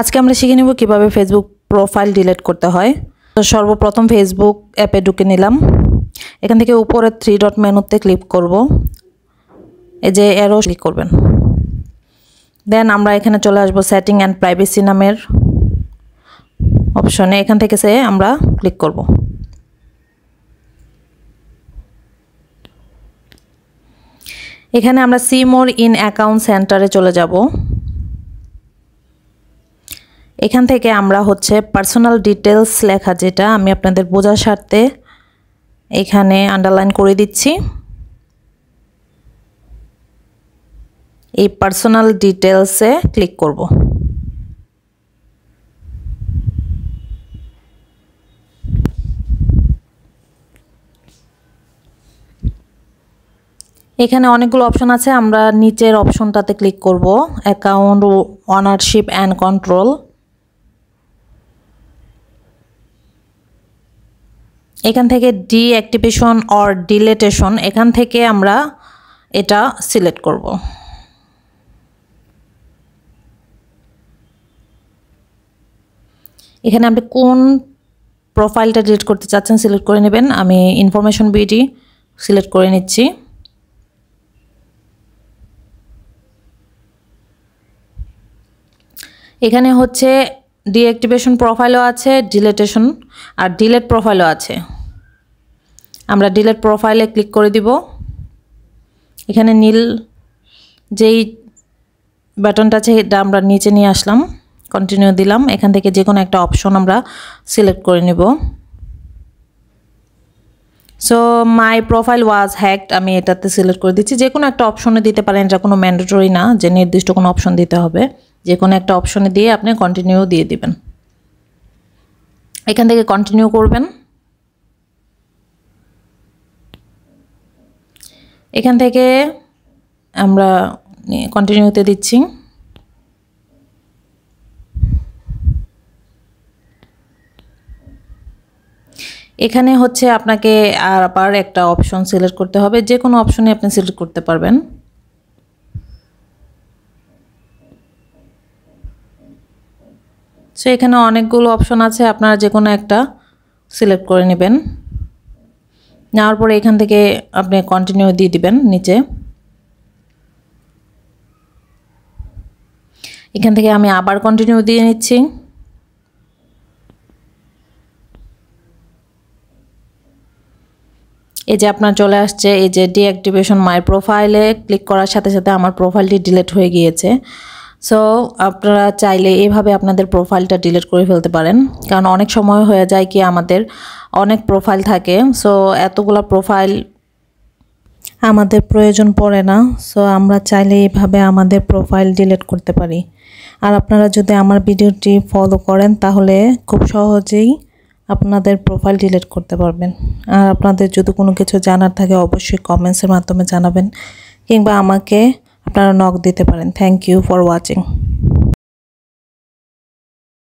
আজকে আমরা শিখে নেব কিভাবে ফেসবুক প্রোফাইল ডিলিট করতে হয়। তো সর্বপ্রথম ফেসবুক অ্যাপে ঢুকে নিলাম। এখান থেকে উপরে 3 ডট মেনুতে ক্লিক করব, এই যে অ্যারো ক্লিক করবেন। দেন আমরা এখানে চলে আসব সেটিং অ্যান্ড প্রাইভেসি নামের অপশনে, এখান থেকে আমরা ক্লিক করব। এখানে আমরা সি মোর ইন অ্যাকাউন্ট সেন্টারে চলে যাব। এখান থেকে আমরা পার্সোনাল ডিটেলস লেখা, যেটা আমি আপনাদের বোঝার স্বার্থে এখানে আন্ডারলাইন করে দিচ্ছি। এই পার্সোনাল ডিটেলসে ক্লিক করব। এখানে অনেকগুলো অপশন আছে, আমরা নিচের অপশনটাতে ক্লিক করব, অ্যাকাউন্ট ওনারশিপ অ্যান্ড কন্ট্রোল। এখান থেকে ডিঅ্যাক্টিভেশন অর ডিলিটেশন, এখান থেকে আমরা এটা সিলেক্ট করব। এখানে আপনি কোন প্রোফাইলটা ডিলিট করতে চাচ্ছেন সিলেক্ট করে নেবেন। আমি ইনফরমেশন বিডি সিলেক্ট করে নিচ্ছি। এখানে ডিঅ্যাক্টিভেশন প্রোফাইলও আছে, ডিলিটেশন আর ডিলিট প্রোফাইলও আছে। আমরা ডিলিট প্রোফাইলে ক্লিক করে দিব। এখানে নীল যেই বাটনটা আছে এটা আমরা নিচে নিয়ে আসলাম, কন্টিনিউ দিলাম। এখান থেকে যে কোনো একটা অপশন আমরা সিলেক্ট করে নেব। So my profile was hacked, আমি এটাতে সিলেক্ট করে দিচ্ছি। যে কোনো একটা অপশনে দিতে পারেন, এটা কোনো ম্যান্ডেটরি না যে নির্দিষ্ট কোনো অপশন দিতে হবে। যে কোনো একটা অপশনে দিয়ে আপনি কন্টিনিউ দিয়ে দিবেন। এখান থেকে কন্টিনিউ করবেন। এখান থেকে আমরা কন্টিনিউতে দিচ্ছি। এখানে আপনাকে আবার একটা অপশন সিলেক্ট করতে হবে, যে কোনো অপশনে আপনি সিলেক্ট করতে পারবেন। সো এখানে অনেকগুলো অপশন আছে, আপনারা যে কোনো একটা সিলেক্ট করে নেবেন। নেওয়ার পরে এখান থেকে আপনি কন্টিনিউ দিয়ে দিবেন নিচে। এখান থেকে আমি আবার কন্টিনিউ দিয়ে নিচ্ছি। এই যে আপনার চলে আসছে, এই যে ডিঅ্যাক্টিভেশন মাই প্রোফাইলে ক্লিক করার সাথে সাথে আমার প্রোফাইলটি ডিলিট হয়ে গিয়েছে। সো আপনারা চাইলে এইভাবে আপনাদের প্রোফাইলটা ডিলিট করে ফেলতে পারেন, কারণ অনেক সময় হয়ে যায় কি আমাদের অনেক প্রোফাইল থাকে। সো এতগুলো প্রোফাইল আমাদের প্রয়োজন পড়ে না। সো আমরা চাইলে এইভাবে আমাদের প্রোফাইল ডিলিট করতে পারি। আর আপনারা যদি আমার ভিডিওটি ফলো করেন তাহলে খুব সহজেই আপনাদের প্রোফাইল ডিলিট করতে পারবেন। আর আপনাদের যদি কোনো কিছু জানার থাকে অবশ্যই কমেন্টসের মাধ্যমে জানাবেন, কিংবা আমাকে আপনারা নক দিতে পারেন। Thank you for watching.